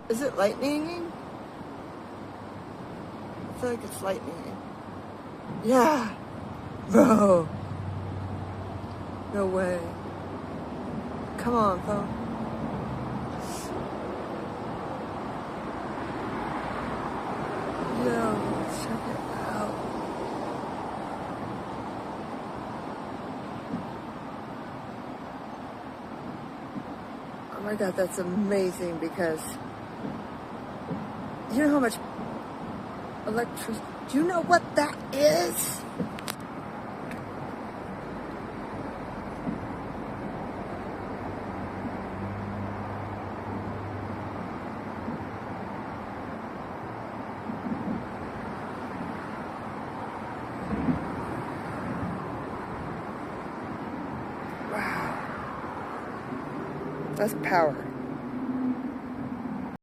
Is it lightning? I feel like it's lightning. Yeah. Bro. No way. Come on, phone. Yo, check it out. Oh my God, that's amazing because you know how much electricity, do you know what that is? Wow. That's power.